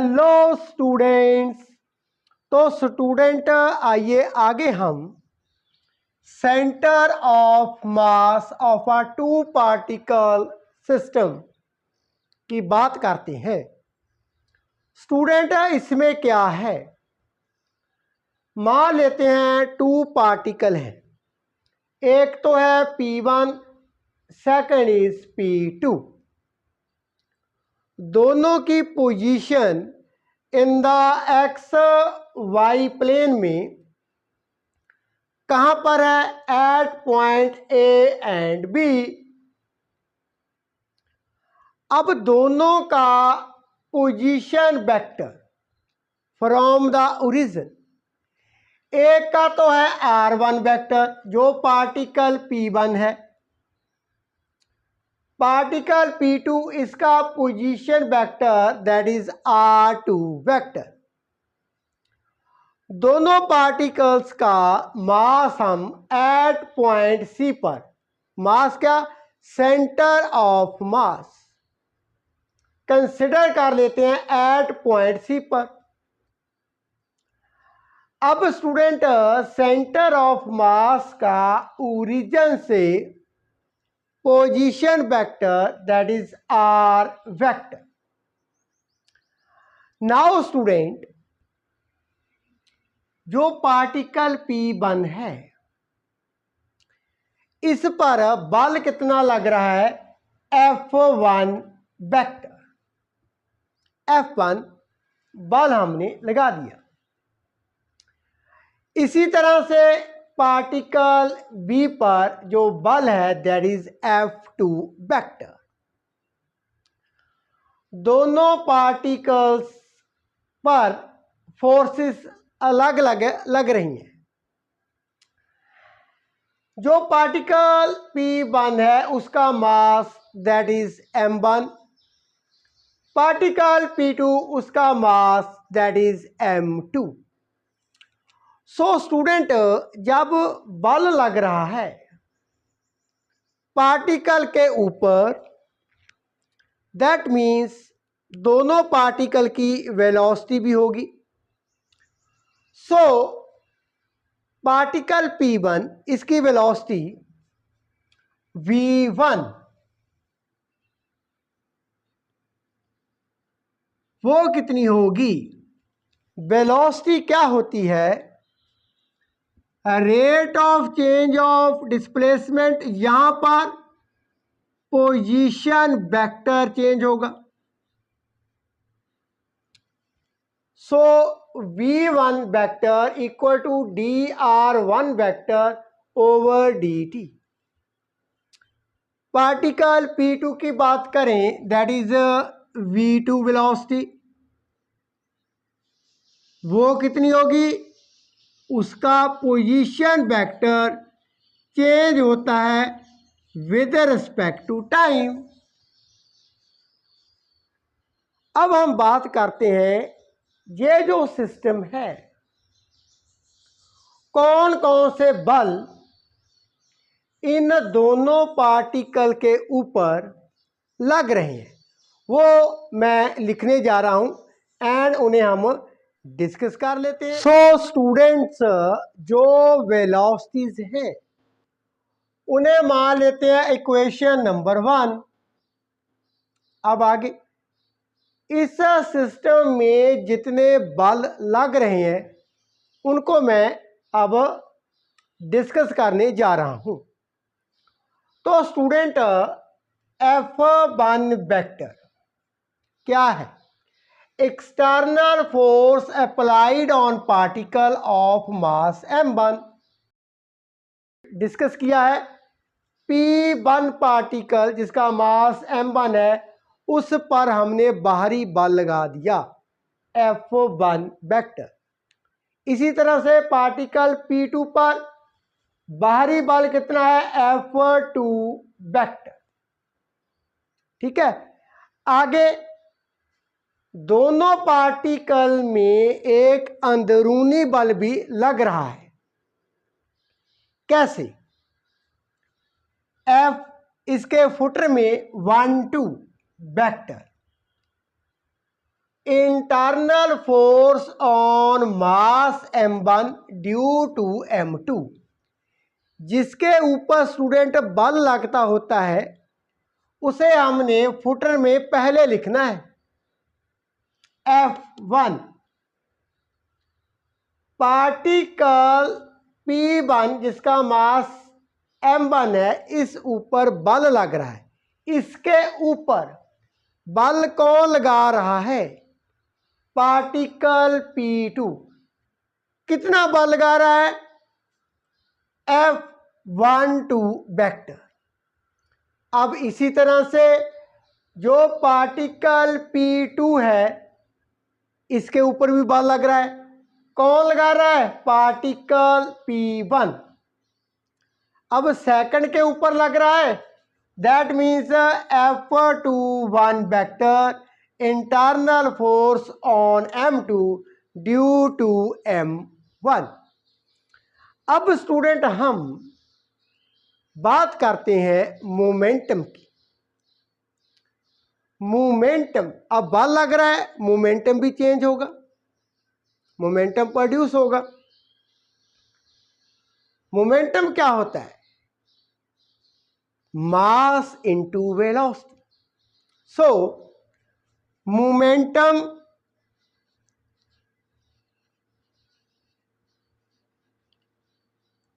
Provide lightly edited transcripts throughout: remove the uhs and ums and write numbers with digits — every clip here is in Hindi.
Hello students. तो स्टूडेंट आइए आगे हम centre of mass of a two particle system की बात करते हैं। स्टूडेंट इसमें क्या है, मान लेते हैं टू पार्टिकल हैं, एक तो है P1, सेकंड इज P2। दोनों की position in the X Y plane में कहां पर है, at point A and B. अब दोनों का position vector from the origin, एक का तो है R1 वेक्टर जो पार्टिकल P1 है, पार्टिकल P2 इसका position vector that is R2 vector. दोनों पार्टिकल्स का मास हम एट पॉइंट C पर, मास क्या, सेंटर ऑफ मास, कंसिडर कर लेते हैं एट पॉइंट C पर। अब स्टूडेंट सेंटर ऑफ मास का ओरिजिन से position vector that is R vector. Now student जो पार्टिकल P1 है इस पर बल कितना लग रहा है, F1 वेक्टर। F1 बल हमने लगा दिया। इसी तरह से पार्टिकल B पर जो बल है दैट इज F2 वेक्टर। दोनों पार्टिकल्स पर फोर्सेस अलग अलग लग रही हैं। जो पार्टिकल P1 है उसका mass that is m1, particle P2 उसका mass that is m2। So student जब बल लग रहा है पार्टिकल के ऊपर, दैट मीन्स दोनों पार्टिकल की वेलोसिटी भी होगी। सो पार्टिकल P1 इसकी वेलोसिटी V1 वो कितनी होगी, वेलोसिटी क्या होती है, rate of change of displacement, यहां पर पोजीशन वेक्टर चेंज होगा। So V1 vector equal to dr1 vector over dt। Particle P2 की बात करें दैट इज V2 वेलोसिटी, वो कितनी होगी, उसका पोजीशन वेक्टर चेंज होता है विद रिस्पेक्ट टू टाइम। अब हम बात करते हैं ये जो सिस्टम है कौन कौन से बल इन दोनों पार्टिकल के ऊपर लग रहे हैं, वो मैं लिखने जा रहा हूं एंड उन्हें हम डिस्कस कर लेते हैं। सो स्टूडेंट्स जो वेलोसिटीज हैं उन्हें मान लेते हैं इक्वेशन नंबर 1। अब आगे इस सिस्टम में जितने बल लग रहे हैं उनको मैं अब डिस्कस करने जा रहा हूं। तो स्टूडेंट F1 वेक्टर क्या है, external force applied on particle of mass m1। Discuss किया है P1 पार्टिकल जिसका मास m1 है उस पर हमने बाहरी बल लगा दिया F1 वेक्टर। इसी तरह से पार्टिकल P2 पर बाहरी बल कितना है, F2 वेक्टर। ठीक है, आगे दोनों पार्टिकल में एक अंदरूनी बल भी लग रहा है। कैसे, F इसके फुटर में 1 2 vector, internal force on mass m1 due to m2, जिसके ऊपर स्टूडेंट बल लगता होता है उसे हमने फुटर में पहले लिखना है F1। पार्टिकल P1 जिसका मास m1 है, इस ऊपर बल लग रहा है, इसके ऊपर बल कौन लगा रहा है? Particle P2। कितना बल लगा रहा है? F12 vector. अब इसी तरह से जो पार्टिकल P2 है, इसके ऊपर भी बल लग रहा है। कौन लगा रहा है? Particle P1। अब सेकंड के ऊपर लग रहा है, that means F21 vector internal force on m2 due to m1। अब स्टूडेंट हम बात करते हैं मोमेंटम की। मोमेंटम, अब बल लग रहा है, मोमेंटम भी चेंज होगा, मोमेंटम प्रोड्यूस होगा। मोमेंटम क्या होता है? Mass into velocity. So momentum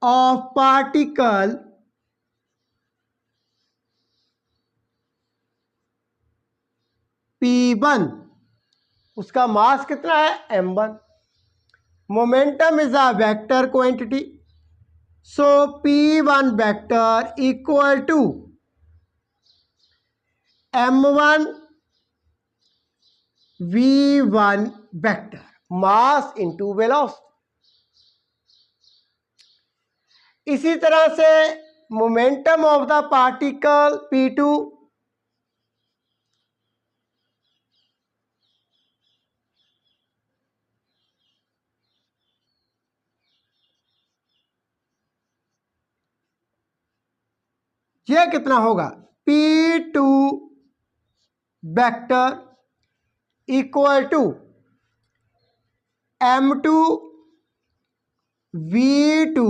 of particle P1, उसका मास कितना है? m1। Momentum is a vector quantity, so P1 vector equal to m1 v1 vector, mass into velocity. इसी तरह से momentum of the particle P2 ये कितना होगा? P2 vector equal to m2 v2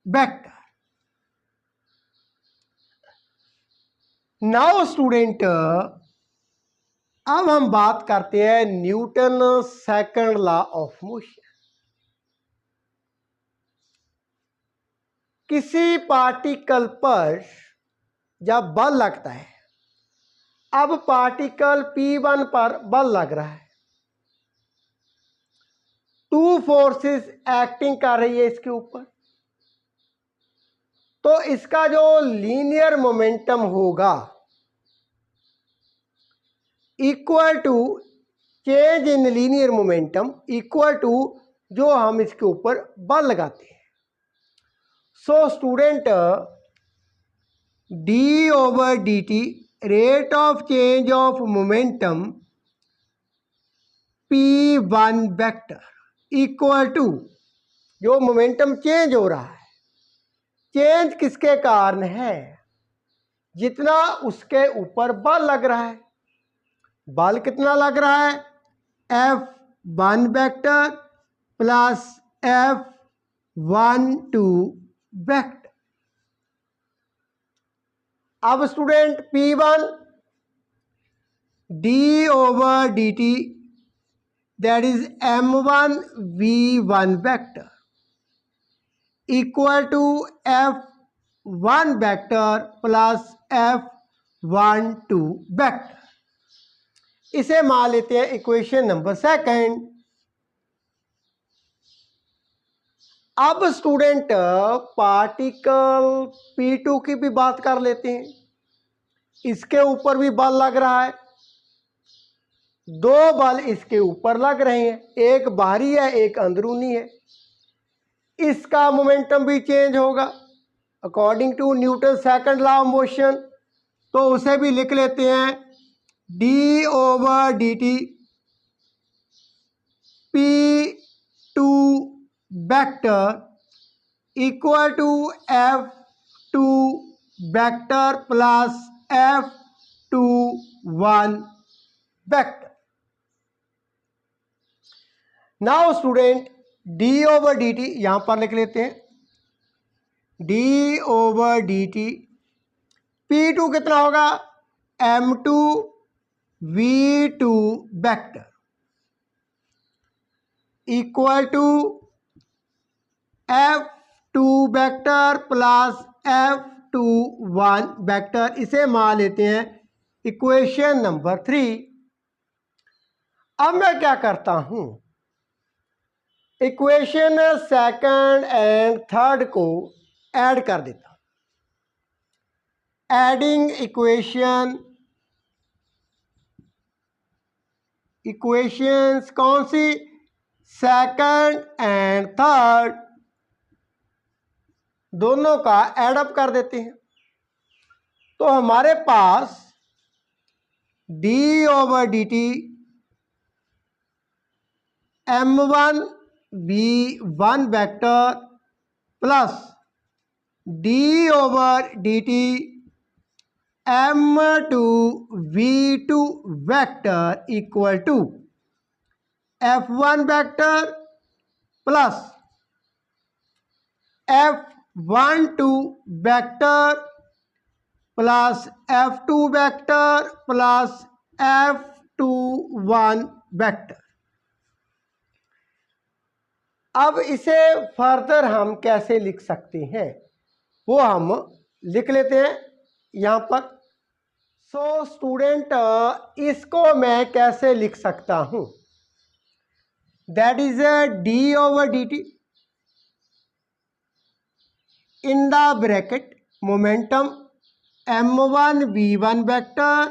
vector. Now student, अब हम बात करते हैं Newton second law of motion. किसी पार्टिकल पर जब बल लगता है, अब पार्टिकल P1 पर बल लग रहा है, टू फोर्सेस एक्टिंग कर रही है इसके ऊपर, तो इसका जो लीनियर मोमेंटम होगा equal to change in linear momentum equal to जो हम इसके ऊपर बल लगाते हैं। So student, D over D T, rate of change of momentum P1 vector equal to जो मोमेंटम चेंज हो रहा है, चेंज किसके कारण है? जितना उसके ऊपर बल लग रहा है। बल कितना लग रहा है? F1 vector plus F12 vector. अब student P1 d over D t, that is m1 v1 vector equal to F1 vector plus F12 vector. इसे मान लेते हैं इक्वेशन नंबर सेकंड। अब स्टूडेंट पार्टिकल P2 की भी बात कर लेते हैं। इसके ऊपर भी बल लग रहा है, दो बल इसके ऊपर लग रहे हैं, एक बाहरी है एक अंदरूनी है। इसका मोमेंटम भी चेंज होगा according to Newton second law of motion, तो उसे भी लिख लेते हैं D over D T P2 vector equal to F2 vector plus F21 vector. Now student D over D T यहां पर लिख लेते हैं, D over D T, P two कितना होगा, M two we two vector equal to F two vector plus F two one vector. इसे मान लेते हैं इक्वेशन नंबर 3। अब मैं क्या करता हूं, इक्वेशन सेकंड एंड थर्ड को ऐड कर देता हूं। एडिंग इक्वेशंस कौन सी, सेकंड एंड थर्ड, दोनों का एडअप कर देते हैं। तो हमारे पास d over D t m one b one vector plus d over D t m two we two vector equal to F one vector plus F one two vector plus F two vector plus F two one vector. अब इसे फर्दर हम कैसे लिख सकते हैं वो हम लिख लेते हैं यहाँ पर। सो स्टूडेंट इसको मैं कैसे लिख सकता हूँ, that is D over D T in the bracket momentum M one V one vector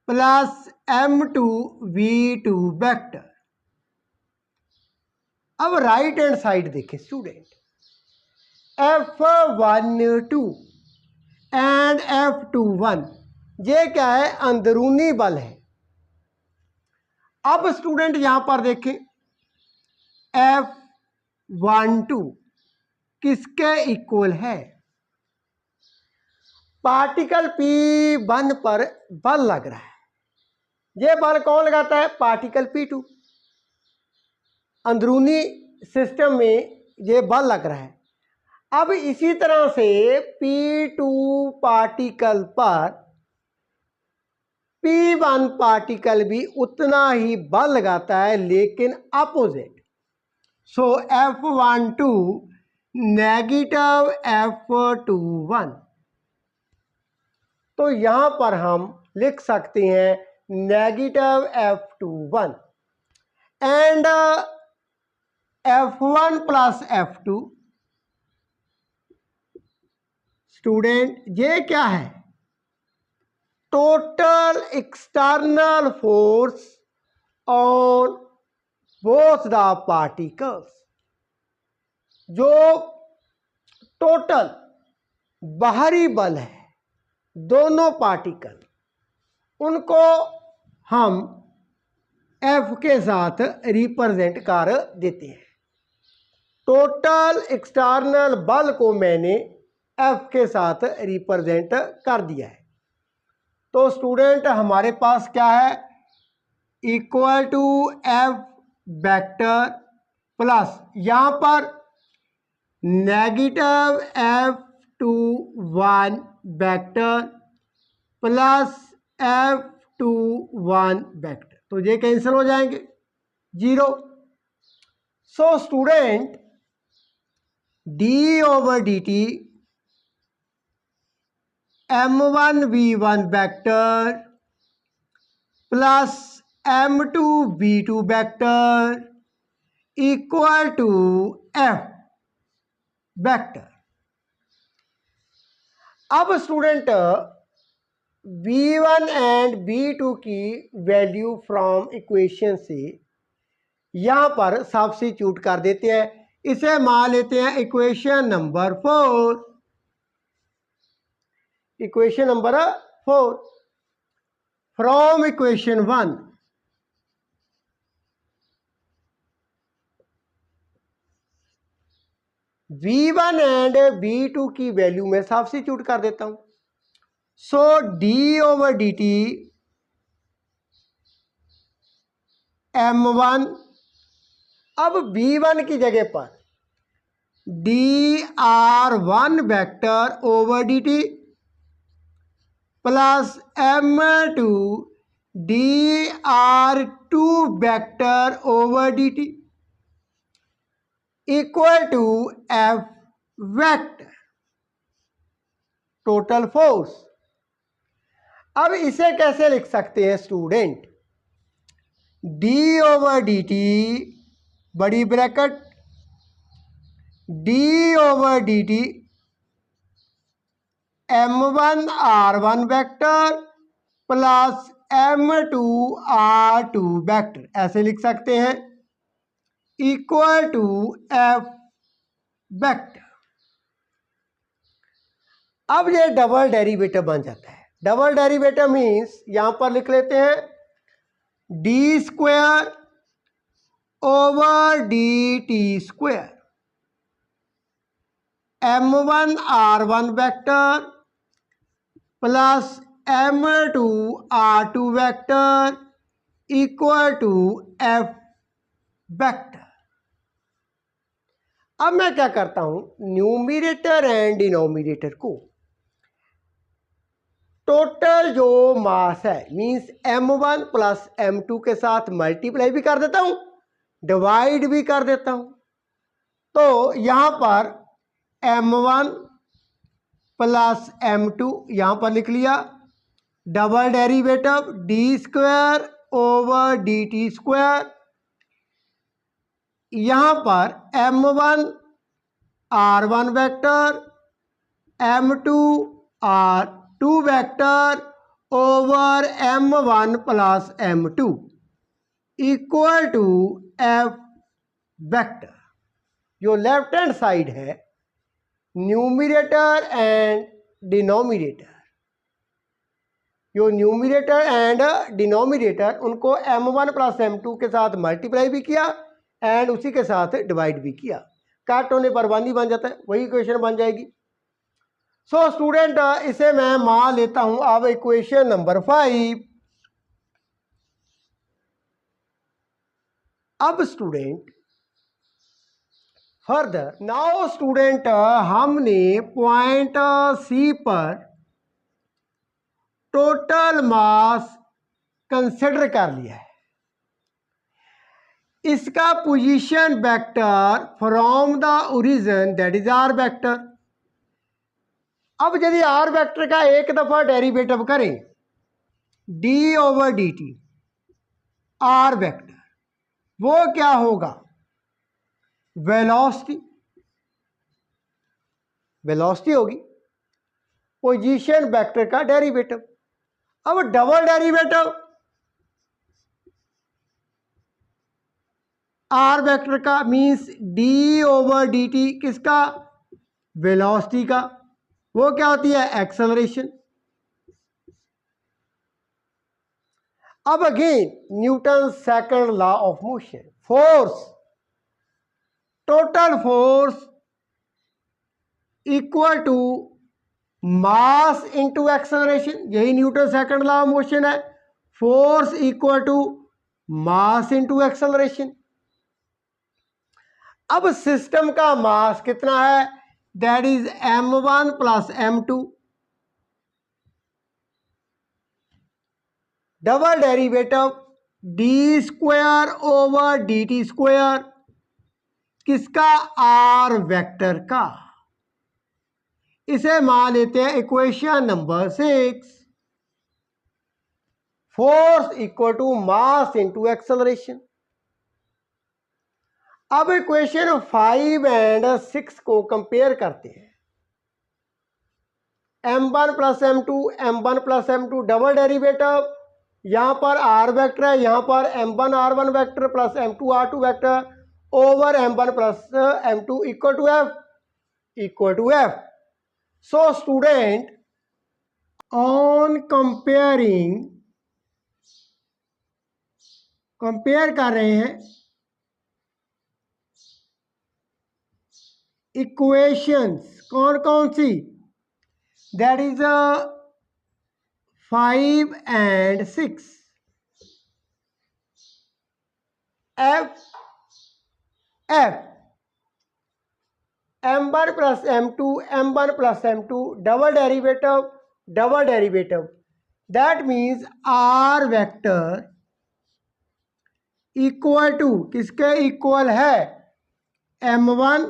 plus M two we two vector. अब राइट हैंड साइड देखें स्टूडेंट, F12 एंड F21 ये क्या है, अंदरूनी बल है। अब स्टूडेंट यहां पर देखें F12 किसके इक्वल है, पार्टिकल P1 पर बल लग रहा है। ये बल कौन लगाता है, पार्टिकल P2। अंदरूनी सिस्टम में ये बल लग रहा है। अब इसी तरह से P2 पार्टिकल पर P1 पार्टिकल भी उतना ही बल लगाता है लेकिन अपोजिट। सो F12 नेगेटिव F21। तो यहां पर हम लिख सकते हैं negative F21 and F1 plus F2। Student ये क्या है, total external force on both the particles. जो टोटल बाहरी बल है दोनों पार्टिकल, उनको हम F के साथ रिप्रेजेंट कर देते हैं। टोटल एक्सटर्नल बल को मैंने F के साथ रिप्रेजेंट कर दिया है। तो स्टूडेंट हमारे पास क्या है, equal to F vector plus यहाँ पर negative F21 vector plus F21 vector. तो ये कैंसिल हो जाएंगे, 0। So student D over D T M1V1 vector plus M2V2 vector equal to F vector. अब स्टूडेंट V1 एंड V2 की वैल्यू फ्रॉम इक्वेशन से यहाँ पर सब्स्टिट्यूट कर देते हैं। इसे मान लेते हैं equation number 4। Equation number 4 from equation 1 V1 and V2 की वैल्यू में सब्स्टिट्यूट कर देता हूं। So d over D t M1 अब B1 की जगह पर dr1 vector over dt plus m2 dr2 vector over dt equal to F vector total force. अब इसे कैसे लिख सकते हैं स्टूडेंट? d ओवर dt बड़ी bracket d over dt m1 r1 vector plus m2 r2 vector, ऐसे लिख सकते हैं, इक्वल टू F वेक्टर। अब ये डबल डेरिवेटिव बन जाता है। डबल डेरिवेटिव मीन्स यहां पर लिख लेते हैं D square over D T square m1 r1 vector plus m2 r2 vector equal to F vector. अब मैं क्या करता हूं, न्यूमरेटर एंड डिनोमिनेटर को टोटल जो मास है मींस m1 प्लस m2 के साथ मल्टीप्लाई भी कर देता हूं, डिवाइड भी कर देता हूं। तो यहां पर m1 प्लस m2 यहां पर लिख लिया, double derivative D square over D T square, यहां पर m1 r1 vector m2 r2 vector over m1 plus m2 equal to F vector. जो लेफ्ट हैंड साइड है न्यूमरेटर एंड डिनोमिनेटर, जो न्यूमरेटर एंड डिनोमिनेटर उनको m1 प्लस m2 के साथ मल्टीप्लाई भी किया एंड उसी के साथ डिवाइड भी किया, काट होने पर 1 ही बन जाता है, वही इक्वेशन बन जाएगी। सो स्टूडेंट इसे मैं मान लेता हूं अब इक्वेशन नंबर 5। अब स्टूडेंट फर्दर नाउ स्टूडेंट हमने पॉइंट सी पर टोटल मास कंसिडर कर लिया है। इसका position vector from the origin that is R vector. अब यदि आर वेक्टर का एक दफा डेरिवेटिव करें D over D T R vector, वो क्या होगा? वेलोसिटी, वेलोसिटी होगी पोजीशन वेक्टर का डेरिवेटिव। अब डबल डेरिवेटिव आर वेक्टर का means D over D T किसका? वेलोसिटी का, वो क्या होती है? एक्सेलरेशन। अब again Newton second law of motion, force, total force equal to mass into acceleration, यही Newton second law of motion है। Force equal to mass into acceleration. अब सिस्टम का मास कितना है? That is m1 plus m2, double derivative D square over D T square, किसका? आर वेक्टर का। इसे मान लेते हैं equation number 6। Force equal to mass into acceleration. अब इक्वेशन 5 एंड 6 को कंपेयर करते हैं। m1 plus m2, m1 plus m2 double derivative, यहां पर r वेक्टर है, यहां पर m1 r1 vector plus m2 r2 vector over m1 plus m2 equal to f, equal to f। So student on comparing, compare कर रहे हैं इक्वेशंस, कौन कौन सी? That is 5 and 6। F F m1 plus m2 m1 plus m2 double derivative, that means r vector equal to किसके इक्वल है m1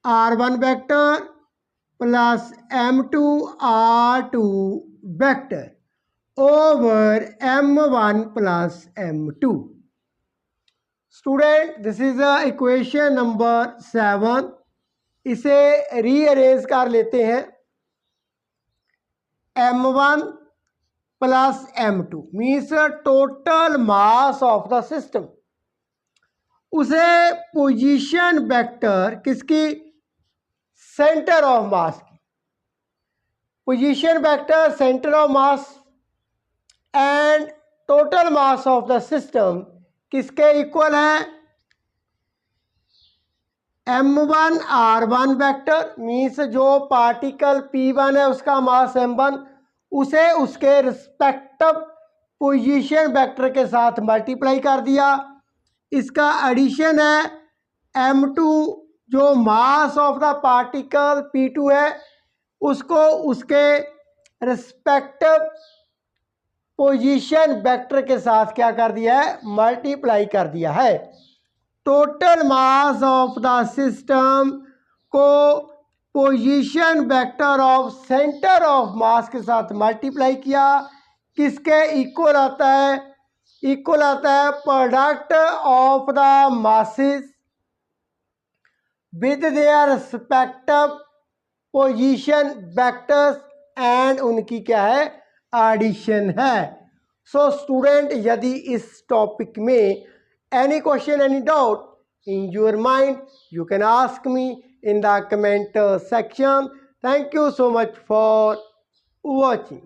r1 vector plus m2 r2 vector over m1 plus m2। Student this is the equation number 7। इसे रीअरेंज कर लेते हैं। m1 plus m2 means total mass of the system. उसे पोजीशन वेक्टर किसकी सेंटर ऑफ मास की, position vector centre of mass and total mass of the system किसके इक्वल है m1 r1 वेक्टर मीन्स जो पार्टिकल p1 है उसका मास m1 उसे उसके रिस्पेक्टिव पोजीशन वेक्टर के साथ मल्टीप्लाई कर दिया। इसका एडिशन है m2 जो मास ऑफ द पार्टिकल p2 है उसको उसके रिस्पेक्टिव पोजीशन वेक्टर के साथ क्या कर दिया है मल्टीप्लाई कर दिया है। Total mass of the system को position vector of centre of mass के साथ मल्टीप्लाई किया, किसके इक्वल आता है, इक्वल आता है product of the masses with their respective position vectors and उनकी क्या है एडिशन है। सो स्टूडेंट यदि इस टॉपिक में any question any doubt in your mind you can ask me in the comment section. Thank you so much for watching.